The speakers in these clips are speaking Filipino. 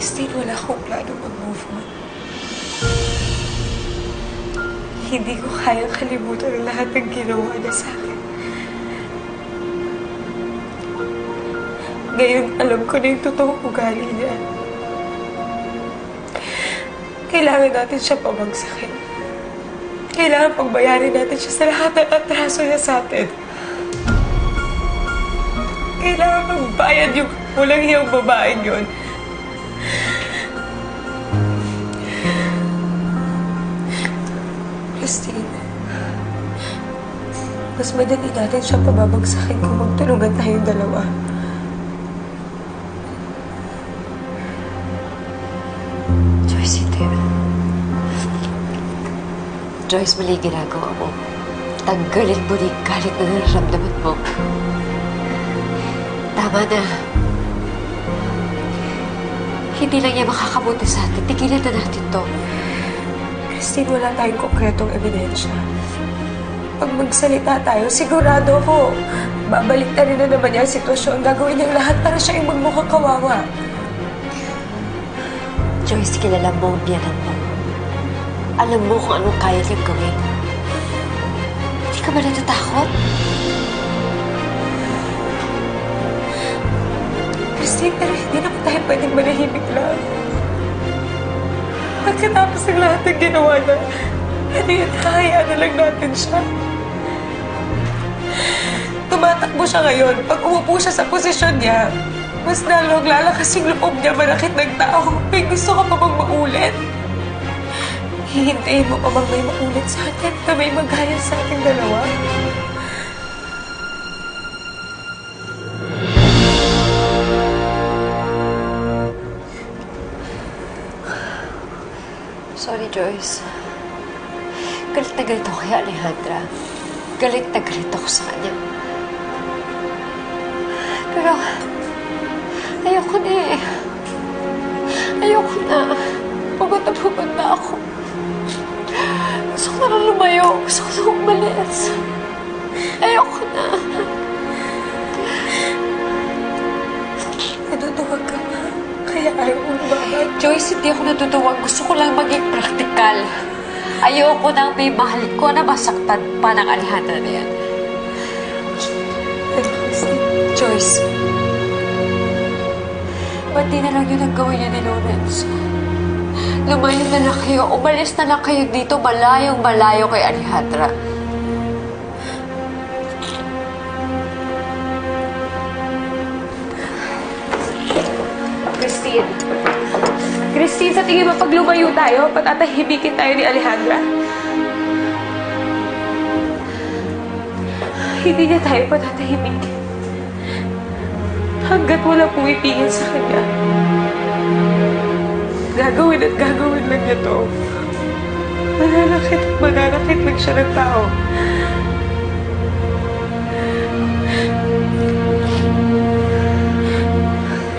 Still, wala akong plano mag-move on. Hindi ko kayang kalimutan ang lahat ng ginawa niya sa akin. Ngayon, alam ko na yung totoong ugali niya. Kailangan natin siya pabagsakin. Kailangan pagbayarin natin siya sa lahat ng atraso niya sa atin. Kailangan magbayad yung walang hiyang babaeng yun. Christine, mas madali natin siya pababagsakin kung magtulungan tayong dalawa. Joyce, hindi. Joyce, mali ginagawa mo. Tanggalin mo na yung galit na nararamdaman mo. Tama na. Hindi lang niya makakabuti sa atin. Tigilan na natin to. Christine, wala tayong konkretong ebidensya. Pag magsalita tayo, sigurado ko, babalik na rin na naman niya ang sitwasyon. Gagawin niyang lahat para siya yung magmukhang kawawa. Joyce, kilala mo ang biyanan mo. Alam mo kung anong kaya niyang gawin. Hindi ka ba natatakot? Christine, pero hindi naman tayo pwedeng manahimik lang. Pagkatapos ng lahat ng ginawa niya, ano yun, hahayaan na lang natin siya. Tumatakbo siya ngayon. Pag umupo siya sa posisyon niya, mas lalong lalakas yung loob niya manakit ng tao. May gusto ka pa bang maulit? Hihintayin mo pa bang may maulit sa atin na may magaya sa ating dalawa? Sorry, Joyce. Galit na galit ako kay Alejandra. Galit na galit ako sa kanya. Pero, ayoko na eh. Ayoko na. Pagod na ako. Gusto ko na lumayo. Gusto ko na umalis. Ayoko na. Natutuwag ka na. Kaya ayaw mo lumabag. Joyce, hindi ako natutuwag. Gusto ko lang maging praktikal. Ayoko nang may mahal ko na masaktan pa ng Alejandra na yan. Joyce, ba't di na lang yun ang gawin niya ni Lawrence? Lumayo na lang kayo. Umalis na lang kayo dito. Malayong-malayo kay Alejandra. Christine. Christine, sa tingin mo pag lumayo tayo, patatahimikin tayo ni Alejandra? Hindi niya tayo patatahimikin. Hanggat wala pumipigil sa kanya. Gagawin at gagawin lang niya to. Mananakit lang siya ng tao.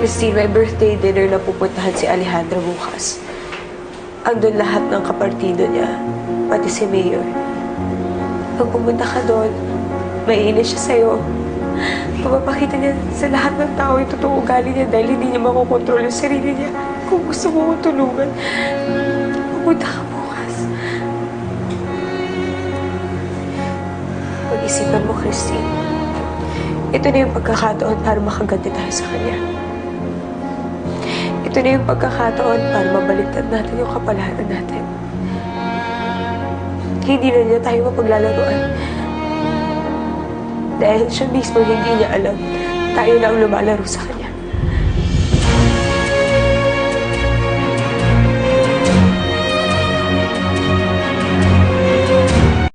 Christine, may birthday dinner na pupuntahan si Alejandra bukas. Andun lahat ng kapartido niya, pati si Mayor. Pag pumunta ka doon, maiinis siya sa'yo. Mapapakita niya sa lahat ng tao yung totoong ugali niya dahil hindi niya makokontrol yung sarili niya. Kung gusto mo kong tulungan, pupunta ka bukas. Pag-isipan mo, Christine. Ito na yung pagkakataon para makaganti tayo sa kanya. Ito na yung pagkakataon para mabaliktad natin yung kapalaran natin. Hindi na niya tayo mapaglalaroan. Dahil siya mismo hindi niya alam, tayo na ang lumalaro sa kanya.